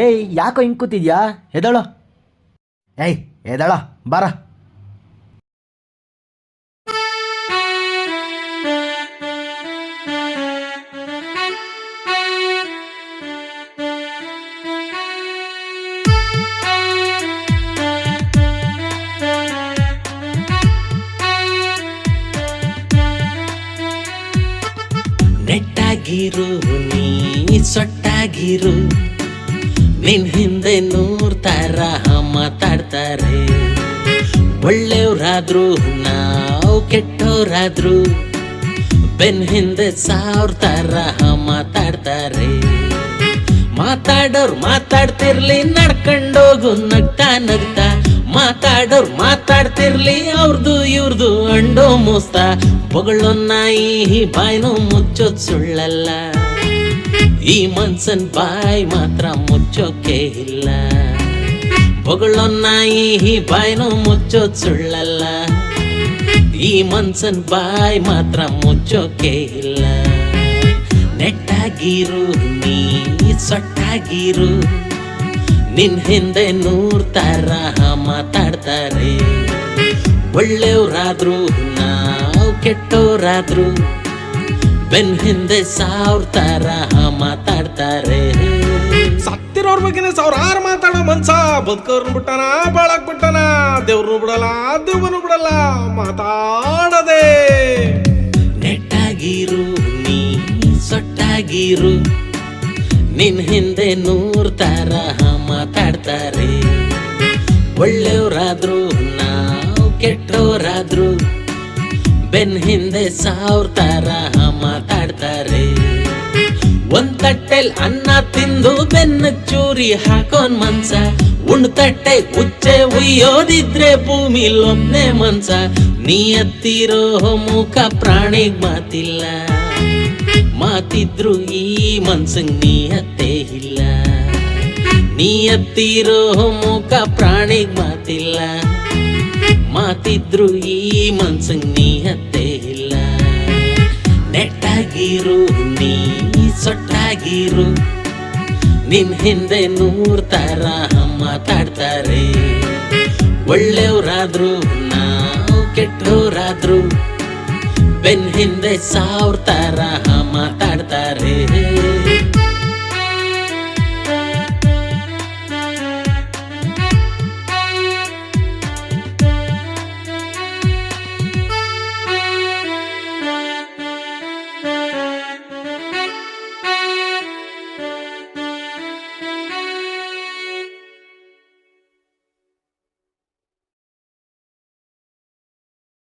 ಏಯ್ ಯಾಕೋ ಹಿಂಗೆ ಕೂತಿದ್ಯಾ? ಎದಳೋ. ಏಯ್ ಎದಳ ಬಾರ. ನೆಟ್ಟಾಗಿರು ನೀ ಸೊಟ್ಟಾಗಿರು, ನಿನ್ ಹಿಂದೆ ನೂರ್ತಾರ ಮಾತಾಡ್ತಾರೆ. ಒಳ್ಳೆಯವ್ರಾದ್ರು ನಾವು ಕೆಟ್ಟವರಾದ್ರು ಬೆನ್ ಹಿಂದೆ ಸಾವಿರ ಮಾತಾಡ್ತಾರೆ. ಮಾತಾಡೋರು ಮಾತಾಡ್ತಿರ್ಲಿ, ನಡ್ಕೊಂಡೋಗು ನಗ್ತಾ ನಗ್ತಾ. ಮಾತಾಡೋರು ಮಾತಾಡ್ತಿರ್ಲಿ, ಅವ್ರದು ಇವ್ರದು ಅಂಡೋ ಮೋಸ್ತಾ. ಬೊಗಳೋ ನಾಯಿ ಬಾಯ್ನೋ ಮುಚ್ಚೋದ್ ಸುಳ್ಳಲ್ಲ, ಈ ಮನ್ಸನ್ ಬಾಯ್ ಮಾತ್ರ ಮುಚ್ಚೋಕೆ ಇಲ್ಲ. ಬೊಗಳೋ ನಾಯಿ ಬಾಯ್ನೋ ಮುಚ್ಚೋದ್ ಸುಳ್ಳಲ್ಲ, ಈ ಮನ್ಸನ್ ಬಾಯ್ ಮಾತ್ರ ಮುಚ್ಚೋಕೆ ಇಲ್ಲ. ನೆಟ್ಟಾಗಿರು ನೀ ಸೊಟ್ಟಾಗಿರು, ನಿನ್ ಹಿಂದೆ ನೂರ್ತಾರ ಮಾತಾಡ್ತಾರೆ. ಒಳ್ಳೆಯವ್ರಾದ್ರು ನಾವು ಕೆಟ್ಟವರಾದ್ರು ಬೆನ್ ಹಿಂದೆ ಸಾವಿರ ಮಾತಾಡ್ತಾರೆ. ಸತ್ತಿರೋರ್ ಬಗ್ಗೆನೆ ಸಾವಿರಾರು ಮಾತಾಡೋ ಮನ್ಸ, ಬದುಕೋರ್ನ ಬಿಟ್ಟನ ಬಾಳಕ್ ಬಿಟ್ಟನ, ದೇವ್ರನ್ನು ಬಿಡಲ್ಲ ದೇವ್ರನ್ನು ಬಿಡಲ್ಲ ಮಾತಾಡದೆ. ನೆಟ್ಟಾಗಿರು ನೀ ಸೊಟ್ಟಾಗಿರು, ನಿನ್ ಹಿಂದೆ ನೂರ್ತಾರ ಮಾತಾಡ್ತಾರೆ. ಒಳ್ಳೆಯವ್ರಾದ್ರು ನಾವು ಕೆಟ್ಟವರಾದ್ರು ಬೆನ್ ಹಿಂದೆ ಸಾವಿರ ಮಾತಾಡ್ತಾರೆ. ಒಂದ್ ತಟ್ಟೆಲ್ ಅನ್ನ ತಿಂದು ಬೆನ್ನ ಚೂರಿ ಹಾಕೋನ್ ಮನ್ಸ, ಉಣ್ ತಟ್ಟೆ ಉಚ್ಚೆ ಉಯ್ಯೋದಿದ್ರೆ ಭೂಮಿಲೊಬ್ನೇ ಮನ್ಸ. ನೀ ಹತ್ತಿರೋ ಮುಖ ಪ್ರಾಣಿಗ್ ಮಾತಿಲ್ಲ, ಮಾತಿದ್ರು ಈ ಮನ್ಸಂಗ್ ನೀ ಹತ್ತೇ ಇಲ್ಲ. ನೀ ಹತ್ತಿರೋ ಮುಖ ಪ್ರಾಣಿಗ್ ಮಾತಿಲ್ಲ, ಮಾತಿದ್ರು ಈ ಮನ್ಸಂಗ್ ನೀ ಹತ್ತೇ ಇಲ್ಲ. ನೆಟ್ಟಾಗಿರು ನೀ ಸೊಟ್ಟಾಗಿರು, ನಿನ್ ಹಿಂದೆ ನೂರ್ತಾರ ಮಾತಾಡ್ತಾರೆ. ಒಳ್ಳೆಯವ್ರಾದ್ರು ನಾವು ಕೆಟ್ಟವರಾದ್ರು ಬೆನ್ ಹಿಂದೆ ಸಾವಿರ ಮಾತಾಡ್ತಾರೆ.